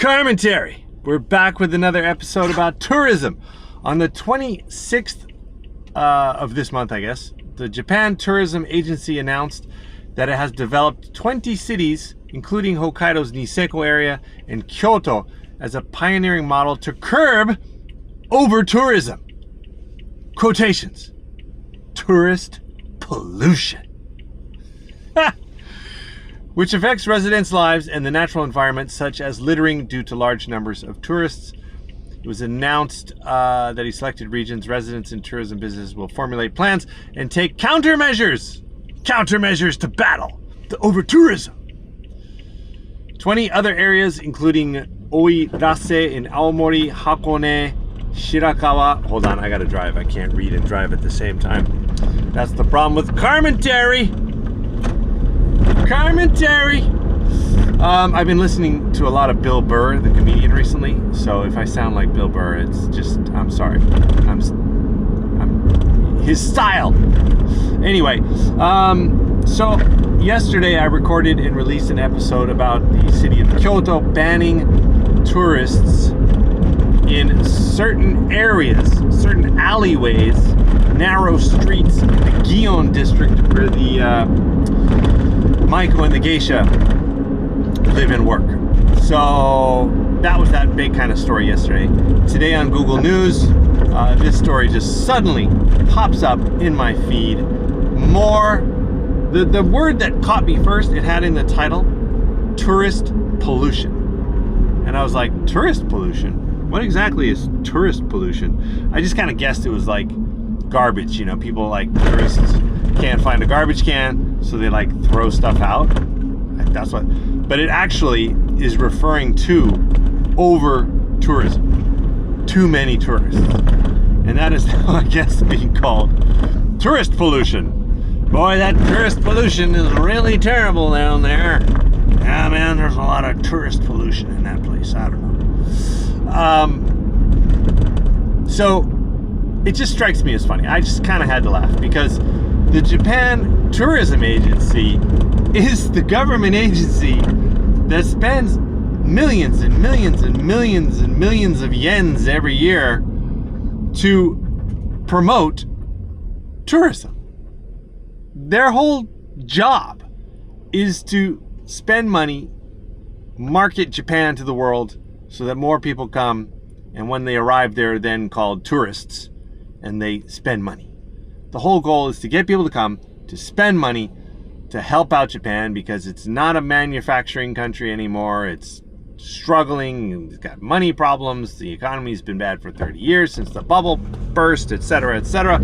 Carmentary. We're back with another episode about tourism. On the 26th of this month, I guess, the Japan Tourism Agency announced that it has developed 20 cities, including Hokkaido's Niseko area and Kyoto, as a pioneering model to curb over-tourism. Quotations. Tourist pollution. Which affects residents' lives and the natural environment, such as littering due to large numbers of tourists. It was announced that he selected regions, residents, and tourism businesses will formulate plans and take countermeasures to battle the over-tourism. 20 other areas, including Oirase in Aomori, Hakone, Shirakawa. Hold on, I gotta drive. I can't read and drive at the same time. That's the problem with Carmentary. I've been listening to a lot of Bill Burr, the comedian, recently. So if I sound like Bill Burr, it's just, I'm sorry. I'm his style. Anyway, so yesterday I recorded and released an episode about the city of Kyoto banning tourists in certain areas, certain alleyways, narrow streets in the Gion district where the Maiko and the geisha live and work. So that was that big kind of story yesterday. Today on Google News, this story just suddenly pops up in my feed. The word that caught me first, it had in the title, tourist pollution. And I was like, tourist pollution? What exactly is tourist pollution? I just kind of guessed it was like garbage, you know, people like tourists can't find a garbage can, so they like throw stuff out. That's what, but it actually is referring to over tourism, too many tourists, and that is now, I guess, being called tourist pollution. Boy, that tourist pollution is really terrible down there. Yeah, man, there's a lot of tourist pollution in that place. I don't know. So it just strikes me as funny. I just kind of had to laugh because the Japan Tourism Agency is the government agency that spends millions and millions and millions and millions of yens every year to promote tourism. Their whole job is to spend money, market Japan to the world so that more people come, and when they arrive, they're then called tourists and they spend money. The whole goal is to get people to come, to spend money, to help out Japan, because it's not a manufacturing country anymore. It's struggling, it's got money problems, the economy's been bad for 30 years since the bubble burst, etc., etc.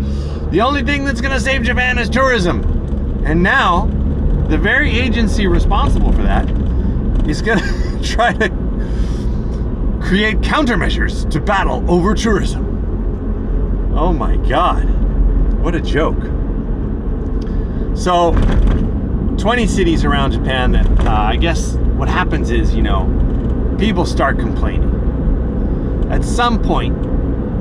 The only thing that's going to save Japan is tourism. And now, the very agency responsible for that is going to try to create countermeasures to battle over tourism. Oh my God. What a joke. So, 20 cities around Japan that I guess what happens is, you know, people start complaining. At some point,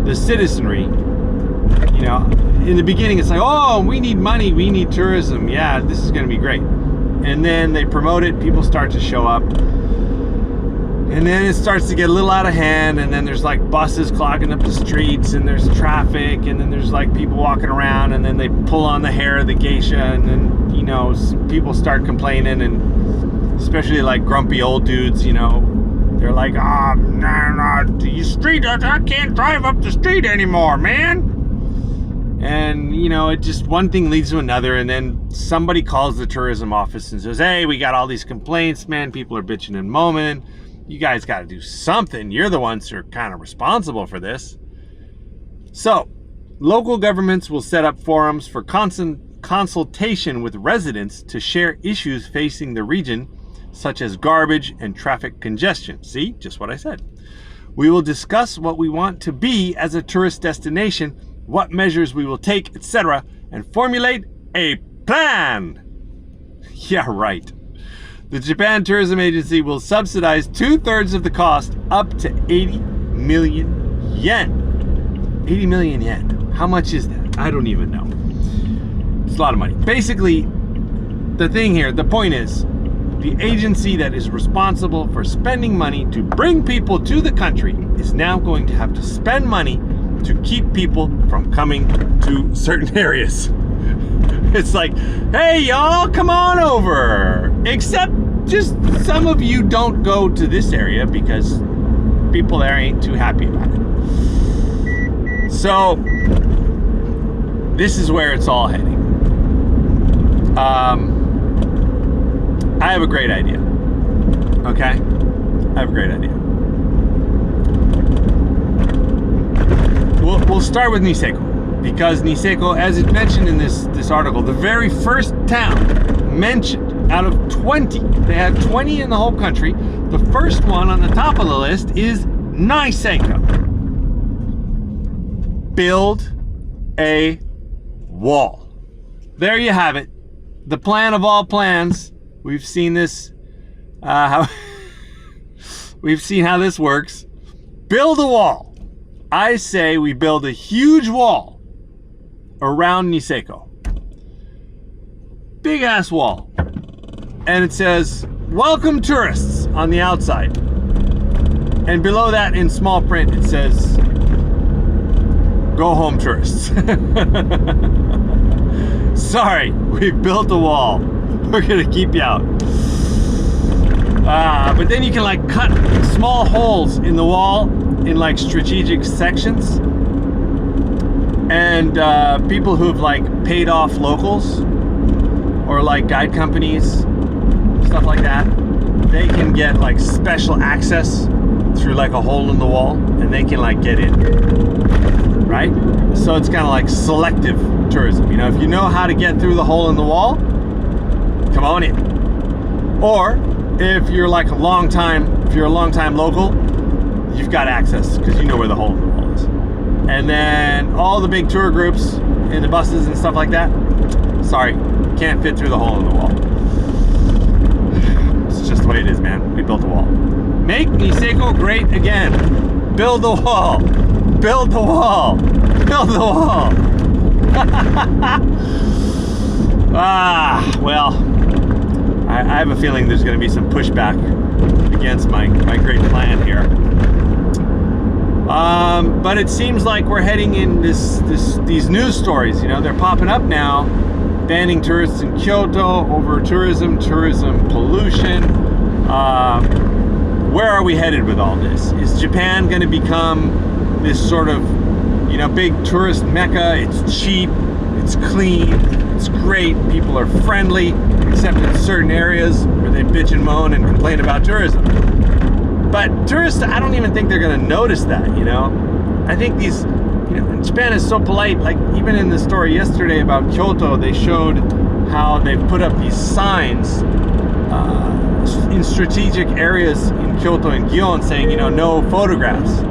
the citizenry, you know, in the beginning it's like, oh, we need money, we need tourism, yeah, this is going to be great. And then they promote it, people start to show up. And then it starts to get a little out of hand, and then there's like buses clogging up the streets, and there's traffic, and then there's like people walking around, and then they pull on the hair of the geisha, and then, you know, people start complaining, and especially like grumpy old dudes, you know, they're like, the street, I can't drive up the street anymore, man. And, you know, it just, one thing leads to another, and then somebody calls the tourism office and says, hey, we got all these complaints, man, people are bitching and moaning. You guys got to do something. You're the ones who are kind of responsible for this. So, local governments will set up forums for consultation with residents to share issues facing the region, such as garbage and traffic congestion. See, just what I said. We will discuss what we want to be as a tourist destination, what measures we will take, etc., and formulate a plan. Yeah, right. The Japan Tourism Agency will subsidize 2/3 of the cost, up to 80 million yen. 80 million yen. How much is that? I don't even know. It's a lot of money. Basically, the thing here, the point is, the agency that is responsible for spending money to bring people to the country is now going to have to spend money to keep people from coming to certain areas. It's like, hey y'all, come on over. Except just some of you don't go to this area because people there ain't too happy about it. So this is where it's all heading. I have a great idea. Okay? I have a great idea. We'll start with Niseko, because Niseko, as it mentioned in this article, the very first town mentioned out of 20, they had 20 in the whole country. The first one on the top of the list is Niseko. Build a wall. There you have it. The plan of all plans. We've seen this, we've seen how this works. Build a wall. I say we build a huge wall around Niseko. Big ass wall. And it says, welcome tourists on the outside. And below that in small print it says, go home tourists. Sorry, we built a wall. We're gonna keep you out. But then you can like cut small holes in the wall in like strategic sections. And people who've like paid off locals or like guide companies, stuff like that, they can get like special access through like a hole in the wall and they can like get in, right? So it's kind of like selective tourism. You know, if you know how to get through the hole in the wall, come on in. Or if you're like a long time local, you've got access because you know where the hole in the wall is. And then all the big tour groups in the buses and stuff like that, sorry, can't fit through the hole in the wall. It's just the way it is, man. We built a wall. Make Niseko great again. Build the wall. Build the wall. Build the wall. Well, I have a feeling there's going to be some pushback against my great plan here. But it seems like we're heading in these news stories. You know, they're popping up now, banning tourists in Kyoto, over tourism pollution. Where are we headed with all this? Is Japan going to become this sort of, you know, big tourist mecca? It's cheap, it's clean, it's great, people are friendly, except in certain areas where they bitch and moan and complain about tourism. But tourists, I don't even think they're going to notice that, you know? I think these, you know, Japan is so polite. Like even in the story yesterday about Kyoto, they showed how they've put up these signs in strategic areas in Kyoto and Gion saying, you know, no photographs,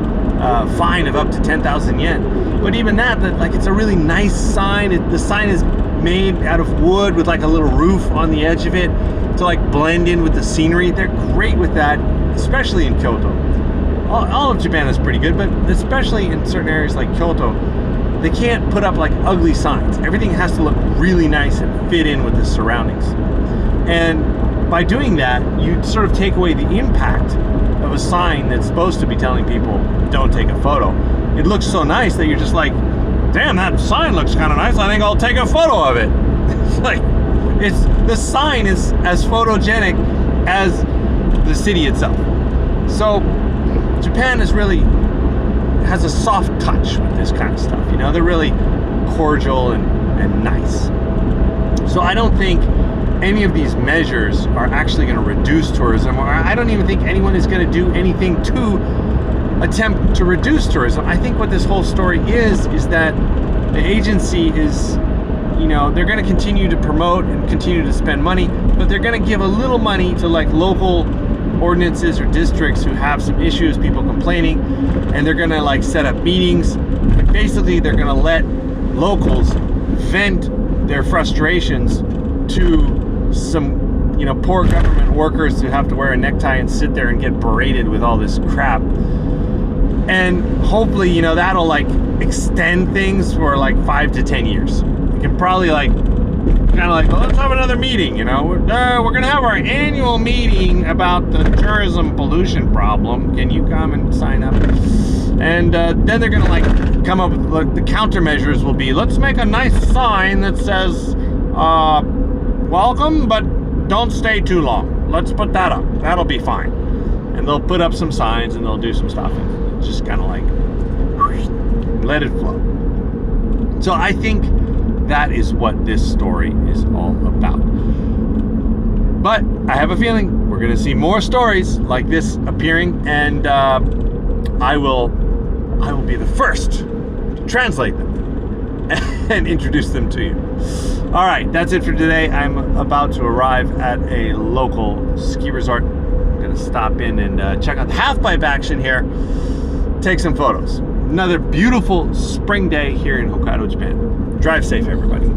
fine of up to 10,000 yen. But even that, like, it's a really nice sign. The sign is made out of wood with like a little roof on the edge of it to like blend in with the scenery. They're great with that, especially in Kyoto. All of Japan is pretty good, but especially in certain areas like Kyoto, they can't put up like ugly signs. Everything has to look really nice and fit in with the surroundings. And by doing that, you sort of take away the impact of a sign that's supposed to be telling people, don't take a photo. It looks so nice that you're just like, damn, that sign looks kind of nice. I think I'll take a photo of it. It's like, the sign is as photogenic as the city itself. So Japan has a soft touch with this kind of stuff. You know, they're really cordial and nice. So I don't think any of these measures are actually going to reduce tourism, or I don't even think anyone is going to do anything to attempt to reduce tourism. I think what this whole story is that the agency is, you know, they're going to continue to promote and continue to spend money, but they're going to give a little money to like local ordinances or districts who have some issues, people complaining, and they're going to like set up meetings. And basically they're going to let locals vent their frustrations to some, you know, poor government workers who have to wear a necktie and sit there and get berated with all this crap. And hopefully, you know, that'll like extend things for like 5 to 10 years. It can probably like kind of like, well, let's have another meeting, you know. We're going to have our annual meeting about the tourism pollution problem. Can you come and sign up? And then they're going to like come up with like, the countermeasures will be, let's make a nice sign that says, welcome, but don't stay too long. Let's put that up. That'll be fine. And they'll put up some signs and they'll do some stuff and just kind of like let it flow. So I think that is what this story is all about. But I have a feeling we're going to see more stories like this appearing, and I will be the first to translate them and introduce them to you. All right, that's it for today. I'm about to arrive at a local ski resort. I'm going to stop in and check out the half-pipe action here, take some photos. Another beautiful spring day here in Hokkaido, Japan. Drive safe, everybody.